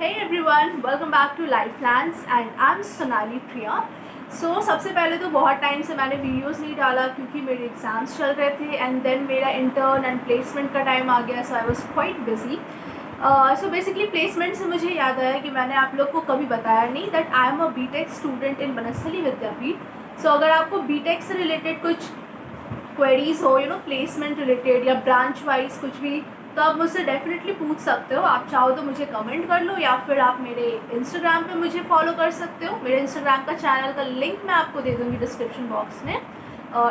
Hey everyone, welcome back to Life Plans and I'm Sonali Priya. सबसे पहले तो बहुत टाइम से मैंने वीडियोस नहीं डाला क्योंकि मेरे एग्ज़ाम्स चल रहे थे एंड देन मेरा इंटर्न एंड प्लेसमेंट का टाइम आ गया, so I was quite busy. So basically placement से मुझे याद आया कि मैंने आप लोग को कभी बताया नहीं that I am a BTech student in Banasthali Vidyapith. सो अगर आपको बीटेक से रिलेटेड कुछ क्वेरीज हो, प्लेसमेंट रिलेटेड या ब्रांच वाइज कुछ भी, तो आप मुझसे डेफिनेटली पूछ सकते हो. आप चाहो तो मुझे कमेंट कर लो या फिर आप मेरे इंस्टाग्राम पे मुझे फॉलो कर सकते हो. मेरे इंस्टाग्राम का चैनल का लिंक मैं आपको दे दूँगी डिस्क्रिप्शन बॉक्स में.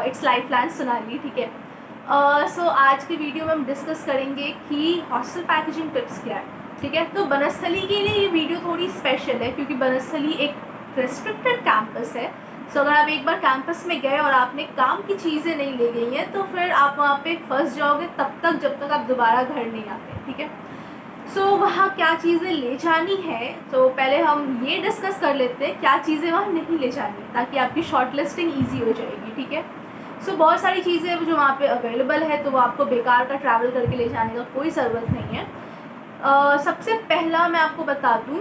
इट्स लाइफ प्लान सोनाली, ठीक है. सो आज की वीडियो में हम डिस्कस करेंगे कि हॉस्टल पैकेजिंग टिप्स क्या है, ठीक है. तो बनस्थली के लिए ये वीडियो थोड़ी स्पेशल है क्योंकि बनस्थली एक रेस्ट्रिक्टेड कैंपस है. सो अगर आप एक बार कैंपस में गए और आपने काम की चीज़ें नहीं ले गई हैं तो फिर आप वहाँ पे फंस जाओगे तब तक जब तक आप दोबारा घर नहीं आते, ठीक है. सो वहाँ क्या चीज़ें ले जानी है, तो पहले हम ये डिस्कस कर लेते हैं क्या चीज़ें वहाँ नहीं ले जानी है ताकि आपकी शॉर्ट लिस्टिंग ईजी हो जाएगी, ठीक है. सो बहुत सारी चीज़ें जो वहाँ पे अवेलेबल है तो वो आपको बेकार का ट्रैवल करके ले जाने का कोई ज़रूरत नहीं है. सबसे पहला मैं आपको बता दूँ,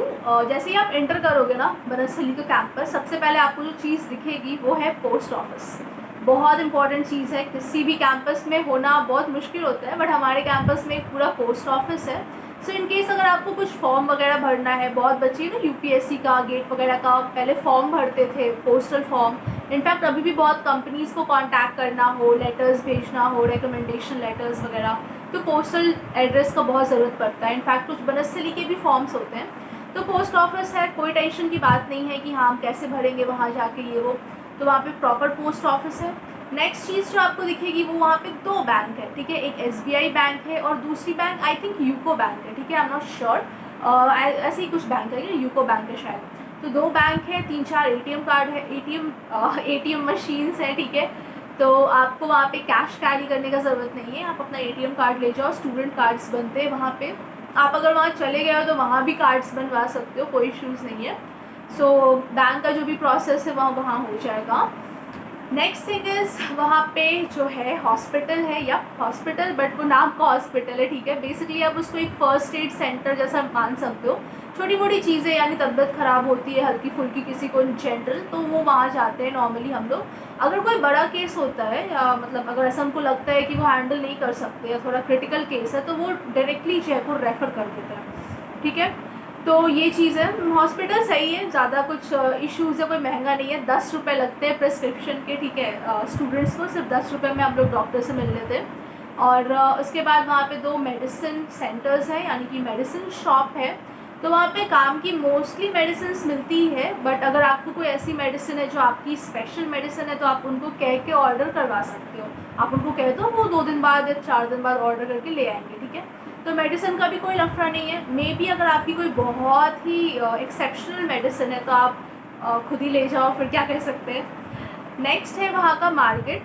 जैसे ही आप एंटर करोगे ना बनस्थली का कैंपस, सबसे पहले आपको जो चीज़ दिखेगी वो है पोस्ट ऑफिस. बहुत इंपॉर्टेंट चीज़ है, किसी भी कैंपस में होना बहुत मुश्किल होता है बट हमारे कैंपस में एक पूरा पोस्ट ऑफिस है. सो इन केस अगर आपको कुछ फॉर्म वगैरह भरना है, बहुत बच्चे ना यूपीएससी का गेट वगैरह का पहले फॉर्म भरते थे, पोस्टल फॉर्म. इनफैक्ट अभी भी बहुत कंपनीज़ को कांटेक्ट करना हो, लेटर्स भेजना हो, रिकमेंडेशन लेटर्स वगैरह, तो पोस्टल एड्रेस का बहुत ज़रूरत पड़ता है. इनफैक्ट कुछ बनस्थली के भी फॉर्म्स होते हैं. तो पोस्ट ऑफिस है, कोई टेंशन की बात नहीं है कि हाँ हम कैसे भरेंगे वहाँ जाके ये वो, तो वहाँ पे प्रॉपर पोस्ट ऑफिस है. नेक्स्ट चीज़ जो आपको दिखेगी वो वहाँ पे 2 बैंक है, ठीक है. एक एसबीआई बैंक है और दूसरी bank I think UCO bank है, ठीक है. आई एम नॉट श्योर, ऐसे ही कुछ बैंक है, यूको बैंक है शायद. तो 2 बैंक है, 3-4 एटीएम कार्ड है, एटीएम मशीन्स हैं, ठीक है. तो आपको वहाँ पे कैश कैरी करने का ज़रूरत नहीं है, आप अपना एटीएम कार्ड ले जाओ. स्टूडेंट कार्ड्स बनते हैं वहाँ पे, आप अगर वहाँ चले गए हो तो वहाँ भी कार्ड्स बनवा सकते हो, कोई इश्यूज़ नहीं है. सो बैंक का जो भी प्रोसेस है वहाँ हो जाएगा. नेक्स्ट थिंग इज़ वहाँ पे जो है हॉस्पिटल है, या हॉस्पिटल बट वो नाम का हॉस्पिटल है, ठीक है. बेसिकली आप उसको एक फर्स्ट एड सेंटर जैसा मान सकते हो. छोटी मोटी चीज़ें यानी तबीयत ख़राब होती है हल्की फुल्की किसी को इन जनरल, तो वो वहाँ जाते हैं नॉर्मली हम लोग. अगर कोई बड़ा केस होता है या मतलब अगर ऐसा हमको लगता है कि वो हैंडल नहीं कर सकते या थोड़ा क्रिटिकल केस है तो वो डायरेक्टली जयपुर रेफ़र कर देते हैं, ठीक है. तो ये चीज़ है. हॉस्पिटल सही है, ज़्यादा कुछ इश्यूज़ है, कोई महंगा नहीं है. 10 रुपये लगते हैं प्रिस्क्रिप्शन के, ठीक है. स्टूडेंट्स को सिर्फ 10 रुपये में हम लोग डॉक्टर से मिल लेते हैं. और उसके बाद वहाँ पे 2 मेडिसिन सेंटर्स हैं, यानी कि मेडिसिन शॉप है. तो वहाँ पे काम की मोस्टली मेडिसिन मिलती है, बट अगर आपको कोई ऐसी मेडिसिन है जो आपकी स्पेशल मेडिसिन है तो आप उनको कह के ऑर्डर करवा सकते हो. आप उनको कह दो, वो 2 दिन बाद या 4 दिन बाद ऑर्डर करके ले आएंगे, ठीक है. तो मेडिसिन का भी कोई लफड़ा नहीं है. मे बी अगर आपकी कोई बहुत ही एक्सेप्शनल मेडिसिन है तो आप खुद ही ले जाओ, फिर क्या कह सकते हैं. नेक्स्ट है वहाँ का मार्केट.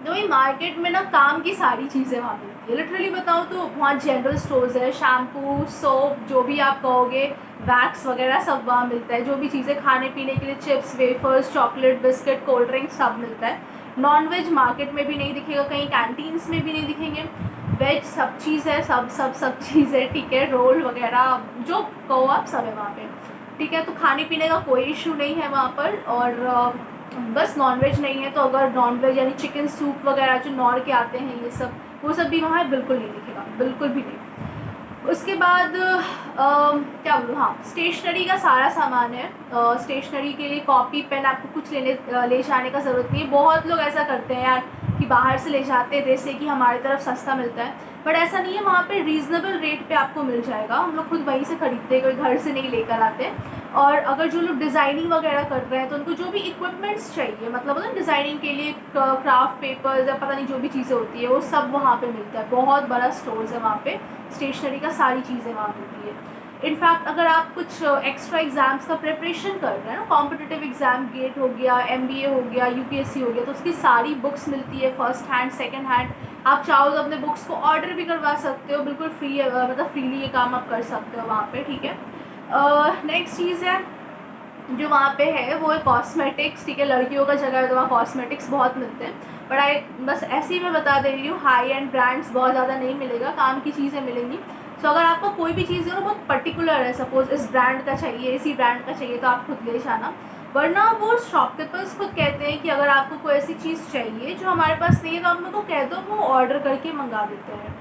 तो ये मार्केट में ना काम की सारी चीज़ें वहाँ मिलती है. लिटरली बताऊँ तो वहाँ जनरल स्टोर्स है, शैम्पू, सोप, जो भी आप कहोगे, वैक्स वगैरह सब वहाँ मिलता है. जो भी चीज़ें खाने पीने के लिए, chips, wafers, chocolate, biscuit, cold drink सब मिलता है. नॉन वेज मार्केट में भी नहीं दिखेगा, कहीं कैंटीन्स में भी नहीं दिखेंगे. वेज सब चीज़ है, सब चीज़ है, ठीक है. रोल वगैरह जो कहो आप सब है वहाँ पे, ठीक है. तो खाने पीने का कोई इशू नहीं है वहाँ पर. और बस नॉनवेज नहीं है, तो अगर नॉनवेज यानी चिकन सूप वगैरह जो नॉर के आते हैं ये सब, वो सब भी वहाँ बिल्कुल नहीं दिखेगा, बिल्कुल भी नहीं. उसके बाद क्या बोलूँ, हाँ स्टेशनरी का सारा सामान है. स्टेशनरी के लिए कॉपी पेन आपको कुछ ले जाने का ज़रूरत नहीं है. बहुत लोग ऐसा करते हैं यार कि बाहर से ले जाते हैं जैसे कि हमारी तरफ सस्ता मिलता है, बट ऐसा नहीं है. वहाँ पे रीज़नेबल रेट पे आपको मिल जाएगा. हम लोग खुद वहीं से ख़रीदते हैं, कोई घर से नहीं लेकर आते. और अगर जो लोग डिज़ाइनिंग वगैरह कर रहे हैं तो उनको जो भी इक्विपमेंट्स चाहिए, मतलब ना डिज़ाइनिंग के लिए क्राफ्ट पेपर्स या पता नहीं जो भी चीज़ें होती है वो सब वहाँ पे मिलता है. बहुत बड़ा स्टोर्स है वहाँ पे, स्टेशनरी का सारी चीज़ें वहाँ मिलती है. इनफैक्ट अगर आप कुछ एक्स्ट्रा एग्ज़ाम्स का प्रिपरेशन कर रहे हैं ना, कॉम्पिटिटिव एग्ज़ाम, गेट हो गया, एमबीए हो गया, यूपीएससी हो गया, तो उसकी सारी बुक्स मिलती है, फर्स्ट हैंड, सेकंड हैंड. आप चाहो तो अपने बुक्स को ऑर्डर भी करवा सकते हो, बिल्कुल फ्री है, मतलब फ्रीली ये काम आप कर सकते हो वहाँ पे, ठीक है. नेक्स्ट चीज़ है जो वहाँ पे है वो है कॉस्मेटिक्स, ठीक है. लड़कियों का जगह है तो वहाँ कॉस्मेटिक्स बहुत मिलते हैं. बट बस ऐसे ही मैं बता दे रही हूँ, हाई एंड ब्रांड्स बहुत ज़्यादा नहीं मिलेगा, काम की चीज़ें मिलेंगी. सो अगर आपको कोई भी चीज़ है ना बहुत पर्टिकुलर है, सपोज इस ब्रांड का चाहिए, इसी ब्रांड का चाहिए, तो आप खुद ले जाना। वरना वो शॉपकीपर्स खुद कहते हैं कि अगर आपको कोई ऐसी चीज़ चाहिए जो हमारे पास नहीं है तो आप मेरे को कह दो, वो ऑर्डर करके मंगा देते हैं।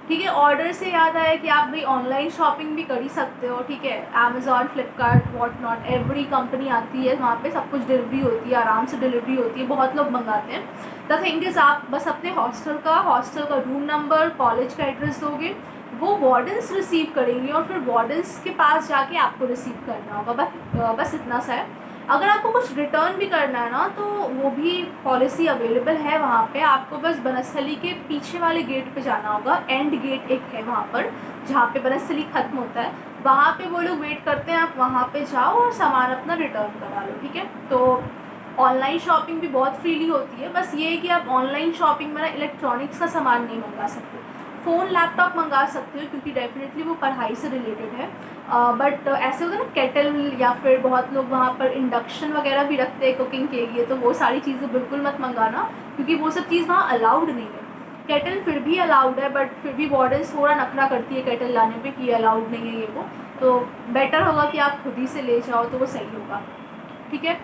ठीक है, ऑर्डर से याद आया कि आप भाई ऑनलाइन शॉपिंग भी कर ही सकते हो। ठीक है, Amazon, Flipkart, what not, every company आती है, वहाँ पे सब कुछ डिलीवरी होती है, आराम से डिलीवरी होती है, बहुत लोग मंगाते हैं। द थिंग इज़ आप बस अपने हॉस्टल का रूम नंबर, कॉलेज का एड्रेस दोगे, वो वार्डन्स रिसीव करेंगे और फिर वार्डन्स के पास जाके आपको रिसीव करना होगा। बस इतना सा है। अगर आपको कुछ रिटर्न भी करना है ना, तो वो भी पॉलिसी अवेलेबल है वहाँ पे। आपको बस बनस्थली के पीछे वाले गेट पे जाना होगा, एंड गेट एक है वहाँ पर जहाँ पे बनस्थली ख़त्म होता है, वहाँ पे वो लोग वेट करते हैं। आप वहाँ पे जाओ और सामान अपना रिटर्न करा लो। ठीक है, तो ऑनलाइन शॉपिंग भी बहुत फ्रीली होती है। बस ये है कि आप ऑनलाइन शॉपिंग में ना इलेक्ट्रॉनिक्स का सामान नहीं मंगा सकते। फ़ोन, लैपटॉप मंगा सकते हो क्योंकि डेफिनेटली वो पढ़ाई से रिलेटेड है। बट ऐसे होता है ना, केटल या फिर बहुत लोग वहाँ पर इंडक्शन वगैरह भी रखते हैं कुकिंग के लिए, तो वो सारी चीज़ें बिल्कुल मत मंगाना क्योंकि वो सब चीज़ वहाँ अलाउड नहीं है। केटल फिर भी अलाउड है, बट फिर भी वार्डन्स थोड़ा नखरा करती है केटल लाने पे कि अलाउड नहीं है ये वो, तो बेटर होगा कि आप खुद ही से ले जाओ तो वो सही होगा। ठीक है,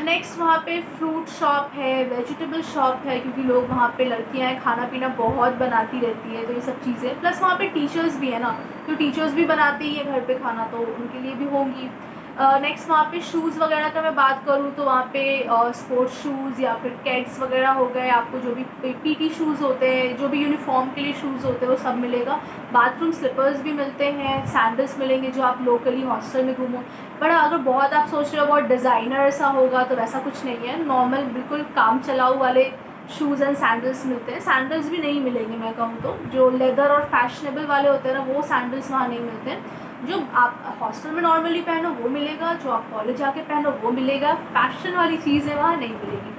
नेक्स्ट वहाँ पे फ्रूट शॉप है, वेजिटेबल शॉप है, क्योंकि लोग वहाँ पे लड़कियाँ हैं, खाना पीना बहुत बनाती रहती है, तो ये सब चीज़ें, प्लस वहाँ पे टीचर्स भी है ना, तो टीचर्स भी बनाते ही है घर पे खाना, तो उनके लिए भी होंगी। नेक्स्ट वहाँ पे शूज़ वगैरह का मैं बात करूँ तो वहाँ पे स्पोर्ट्स शूज़ या फिर कैट्स वगैरह हो गए, आपको जो भी पीटी शूज़ होते हैं, जो भी यूनिफॉर्म के लिए शूज़ होते हैं वो सब मिलेगा। बाथरूम स्लिपर्स भी मिलते हैं, सैंडल्स मिलेंगे जो आप लोकली हॉस्टल में घूमो। बट अगर बहुत आप सोच रहे हो बहुत डिज़ाइनर ऐसा होगा तो वैसा कुछ नहीं है, नॉर्मल बिल्कुल काम चलाऊ वाले शूज़ एंड सैंडल्स मिलते हैं। सैंडल्स भी नहीं मिलेंगे मैं कहूँ तो, जो लेदर और फैशनेबल वाले होते हैं ना, वो सैंडल्स वहाँ नहीं मिलते हैं। जो आप हॉस्टल में नॉर्मली पहनो वो मिलेगा, जो आप कॉलेज जाके पहनो वो मिलेगा, फैशन वाली चीज़ें वहाँ नहीं मिलेगी।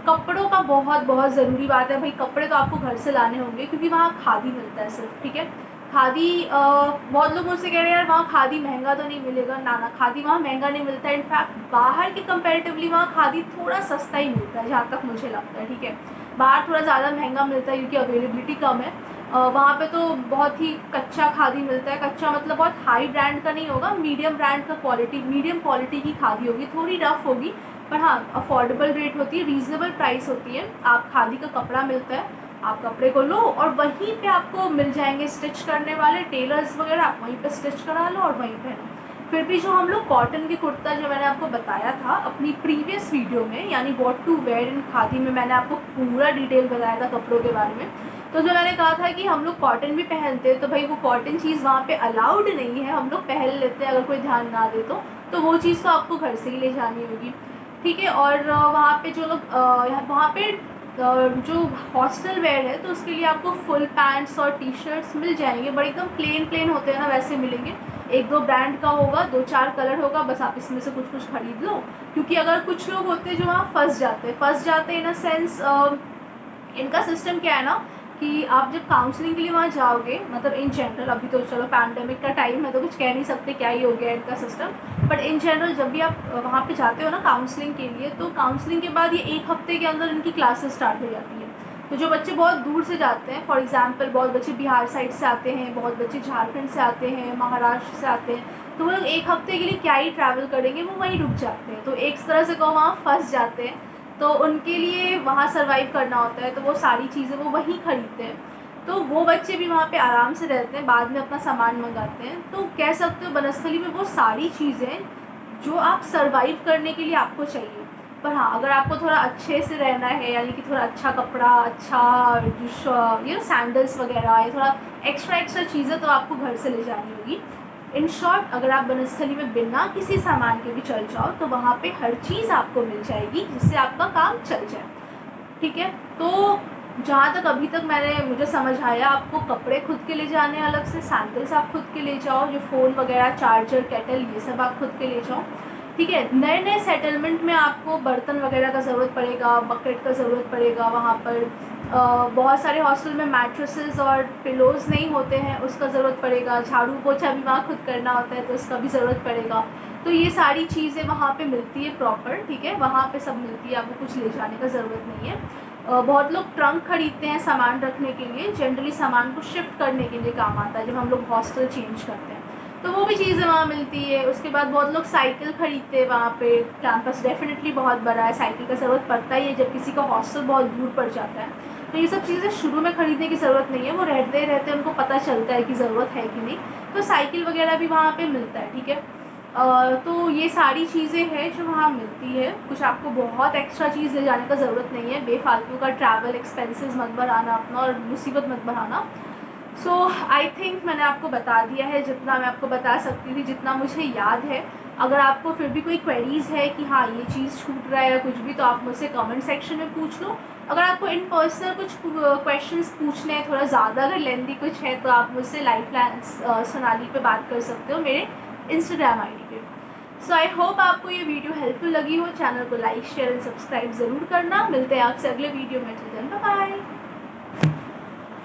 कपड़ों का बहुत बहुत ज़रूरी बात है भाई, कपड़े तो आपको घर से लाने होंगे क्योंकि वहाँ खादी मिलता है सिर्फ। ठीक है, खादी बहुत लोग मुझसे कह रहे हैं यार वहाँ खादी महंगा तो नहीं मिलेगा। ना, खादी वहाँ महंगा नहीं मिलता है। इनफैक्ट बाहर के कंपैरेटिवली वहाँ खादी थोड़ा सस्ता ही मिलता है जहाँ तक मुझे लगता है। ठीक है, बाहर थोड़ा ज़्यादा महंगा मिलता है क्योंकि अवेलेबिलिटी कम है। वहाँ पे तो बहुत ही कच्चा खादी मिलता है। कच्चा मतलब बहुत हाई ब्रांड का नहीं होगा, मीडियम ब्रांड का मीडियम क्वालिटी की खादी होगी, थोड़ी रफ़ होगी, पर हाँ अफोर्डेबल रेट होती है, रीज़नेबल प्राइस होती है। आप खादी का कपड़ा मिलता है, आप कपड़े को लो और वहीं पे आपको मिल जाएंगे स्टिच करने वाले टेलर्स वगैरह, आप वहीं पे स्टिच करा लो और वहीं पहनो। फिर भी जो हम लोग कॉटन की कुर्ता जो मैंने आपको बताया था अपनी प्रीवियस वीडियो में, यानी व्हाट टू वेयर इन खादी में, मैंने आपको पूरा डिटेल बताया था कपड़ों के बारे में। तो जो मैंने कहा था कि हम लोग कॉटन भी पहनते हैं, तो भाई वो कॉटन चीज़ वहाँ पे अलाउड नहीं है, हम लोग पहन लेते हैं अगर कोई ध्यान ना दे तो वो चीज़ तो आपको घर से ही ले जानी होगी। ठीक है, और वहाँ पे जो लोग वहाँ पे जो हॉस्टल वेयर है तो उसके लिए आपको फुल पैंट्स और टी शर्ट्स मिल जाएंगे, बट एकदम प्लेन होते हैं ना वैसे मिलेंगे। एक दो ब्रांड का होगा, दो चार कलर होगा, बस आप इसमें से कुछ कुछ खरीद लो। क्योंकि अगर कुछ लोग होते हैं जो वहाँ फंस जाते इन अ सेंस, इनका सिस्टम क्या है ना कि आप जब काउंसलिंग के लिए वहाँ जाओगे, मतलब इन जनरल, अभी तो चलो पैंडेमिक का टाइम है तो कुछ कह नहीं सकते क्या ही हो गया इनका सिस्टम, बट इन जनरल जब भी आप वहाँ पे जाते हो ना काउंसलिंग के लिए, तो काउंसलिंग के बाद ये एक हफ्ते के अंदर इनकी क्लासेस स्टार्ट हो जाती है। तो जो बच्चे बहुत दूर से जाते हैं, फॉर एग्जांपल बहुत बच्चे बिहार साइड से आते हैं, बहुत बच्चे झारखंड से आते हैं, महाराष्ट्र से आते हैं, तो वो लोग एक हफ्ते के लिए क्या ही ट्रैवल करेंगे, वो वहीं रुक जाते हैं, तो एक तरह से कहो वहाँ फंस जाते हैं। तो उनके लिए वहाँ सर्वाइव करना होता है, तो वो सारी चीज़ें वो वहीं ख़रीदते हैं। तो वो बच्चे भी वहाँ पे आराम से रहते हैं, बाद में अपना सामान मंगाते हैं। तो कह सकते हो बनस्थली में वो सारी चीज़ें जो आप सर्वाइव करने के लिए आपको चाहिए। पर हाँ, अगर आपको थोड़ा अच्छे से रहना है, यानी कि थोड़ा अच्छा कपड़ा, अच्छा जो सैंडल्स वगैरह, या थोड़ा एक्स्ट्रा चीज़ें तो आपको घर से ले जानी होगी। इन शॉर्ट, अगर आप बनस्थली में बिना किसी सामान के भी चल जाओ तो वहाँ पे हर चीज़ आपको मिल जाएगी जिससे आपका काम चल जाए। ठीक है, तो जहाँ तक अभी तक मुझे समझ आया, आपको कपड़े खुद के ले जाने अलग से, सैंडल्स आप खुद के ले जाओ, जो फ़ोन वगैरह, चार्जर, केटल, ये सब आप खुद के ले जाओ। ठीक है, नए सेटलमेंट में आपको बर्तन वगैरह का ज़रूरत पड़ेगा, बकेट का ज़रूरत पड़ेगा। वहाँ पर बहुत सारे हॉस्टल में मैट्रेसेस और पिलोज़ नहीं होते हैं, उसका ज़रूरत पड़ेगा। झाड़ू पोछा भी वहाँ खुद करना होता है तो उसका भी ज़रूरत पड़ेगा। तो ये सारी चीज़ें वहाँ पे मिलती है प्रॉपर। ठीक है, वहाँ पे सब मिलती है, आपको कुछ ले जाने का ज़रूरत नहीं है। बहुत लोग ट्रंक खरीदते हैं सामान रखने के लिए, जनरली सामान को शिफ्ट करने के लिए काम आता है जब हम लोग हॉस्टल चेंज करते हैं, तो वो भी चीज़ें वहाँ मिलती है। उसके बाद बहुत लोग साइकिल खरीदते हैं वहाँ पे, कैंपस डेफिनेटली बहुत बड़ा है, साइकिल का ज़रूरत पड़ता ही है जब किसी का हॉस्टल बहुत दूर पड़ जाता है। तो ये सब चीज़ें शुरू में ख़रीदने की ज़रूरत नहीं है, वो रहते रहते उनको पता चलता है कि ज़रूरत है कि नहीं, तो साइकिल वगैरह भी वहाँ पे मिलता है, ठीक है। तो ये सारी चीज़ें हैं जो वहाँ मिलती है। कुछ आपको बहुत एक्स्ट्रा चीज़ ले जाने का ज़रूरत नहीं है, बेफालतू का ट्रैवल एक्सपेंसेस मत बढ़ाना अपना और मुसीबत मत बढ़ाना। सो आई थिंक मैंने आपको बता दिया है जितना मैं आपको बता सकती थी, जितना मुझे याद है। अगर आपको फिर भी कोई क्वेरीज़ है कि हाँ ये चीज़ छूट रहा है या कुछ भी, तो आप मुझसे कमेंट सेक्शन में पूछ लो। अगर आपको इन पर्सनल कुछ क्वेश्चंस पूछने हैं, थोड़ा ज़्यादा अगर लेंदी कुछ है, तो आप मुझसे लाइफलाइन्स सोनाली पे बात कर सकते हो मेरे इंस्टाग्राम आईडी पे। सो आई होप आपको ये वीडियो हेल्पफुल लगी हो। चैनल को लाइक शेयर एंड सब्सक्राइब ज़रूर करना। मिलते हैं आपसे अगले वीडियो में। Till then bye bye.